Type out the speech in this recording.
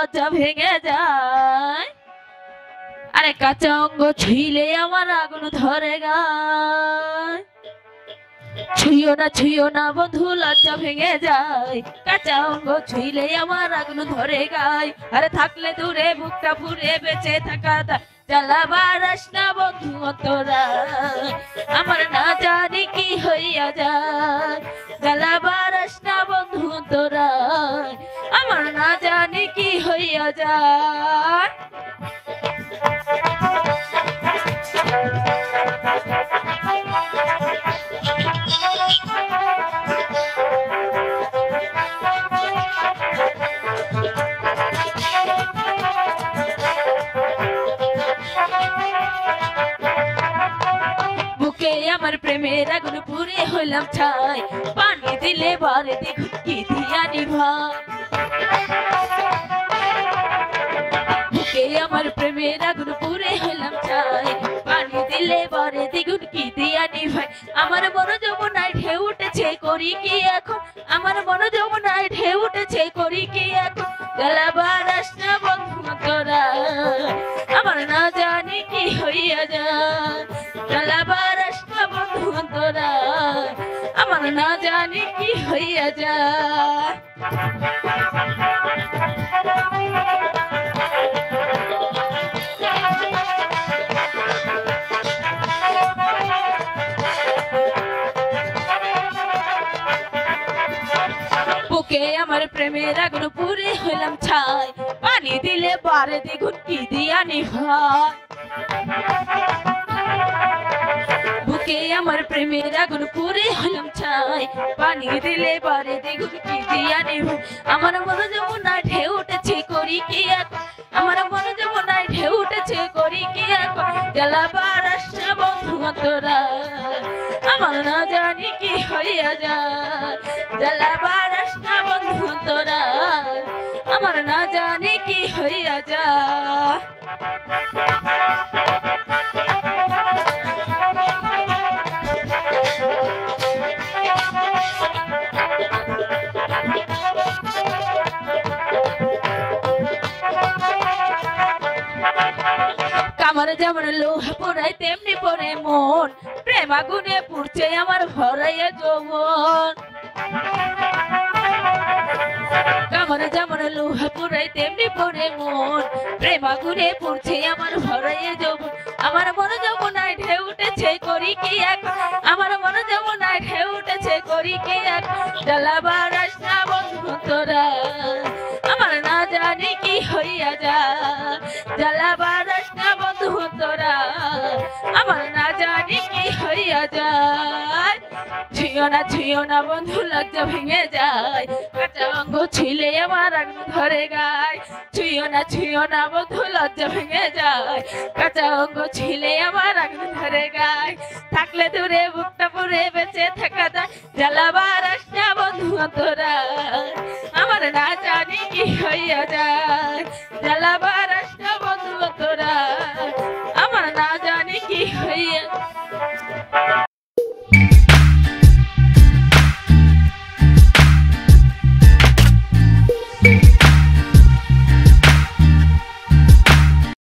লজ্জা ভেঙে যায়। আরে কাঁচা অঙ্গ ছুঁইলে আমার আগুন ধরে গায়। ছুঁইও না বন্ধু লজ্জা ভেঙে যায়। কাঁচা অঙ্গ ছুঁইলে আমার আগুন ধরে গায়। আরে থাকলে দূরে বুকটা পুড়ে বেঁচে থাকা জ্বালাবার আস না বন্ধু তোরা, আমার না জানি কি হইয়া যায়। জ্বালাবার আস না বন্ধু তোরা, আমার না জানি কি হইয়া যায়। বুকে আমার প্রেমের আগুন পুড়ে হইলাম ছাই, পানি দিলে বারে দেখুন কি দিয়া নিভাই। বুকে আমার প্রেমের আগুন পুড়ে হইলাম ছাই, পানি দিলে বারে দ্বিগুণ কি দিয়া নিভাই। আমার মন যমুনায় ঢেউ উঠেছে করি কি এখন, আমার মন যমুনায় ঢেউ উঠেছে করি কি এখন। জ্বালাবার আস না বন্ধু তোরা, আমার না জানি কি হইয়া যায়। জ্বালাবার আস না বন্ধু তোরা, আমার না জানি কি হইয়া যায়। বুকে আমার প্রেমের আগুন পুড়ে হইলাম ছাই, পানি দিলে বারে দ্বিগুণ কি দিয়া নিভাই। বুকে আমার প্রেমের আগুন পুড়ে হইলাম ছাই, পানি দিলে বারে দ্বিগুণ কি দিয়া নিভাই। আমার মন যমুনায় ঢেউ উঠেছে করি কি এখন, আমার মন যমুনায় ঢেউ উঠেছে করি কি এখন। জ্বালাবার আস না বন্ধু তোরা, আমার না জানি কি হইয়া যায়। জ্বালাবার আস না বন্ধু তোরা, আমার না জানি কি হইয়া যায়। কামার যেমন লোহা পোড়াই তেমনি পড়ে মন, প্রেম আগুনে পুড়ছে আমার ভরাইয়া যৌবন। কামার যেমন লোহা পোড়াই তেমনি পড়ে মন, প্রেম আগুনে পুড়ছে আমার ভরাইয়া যৌবন। আমার মন যমুনায় ঢেউ উঠেছে করি কি এখন, আমার মন যমুনায় ঢেউ উঠেছে করি কি এখন। জ্বালাবার আস না বন্ধু তোরা, আমার না জানি কি হইয়া যায়। জ্বালাবার আস না বন্ধু তোরা, আমার না জানি কি হইয়া যায়। ছুঁইও না বন্ধু লজ্জা ভেঙে যায়। কাঁচা অঙ্গ ছিলে আমার আগুন ধরে গায়। ছুঁইও না বন্ধু লজ্জা ভেঙে যায়। কাঁচা অঙ্গ ছিলে আমার আগুন ধরে গায়। থাকলে দূরে বুকটা পুড়ে বেঁচে থাকা যায়। জ্বালাবার আস না বন্ধু তোরা, আমার না জানি কি হইয়া যায়। জ্বালাবার আস না বন্ধু তোরা, আমার না জানি কি হইয়া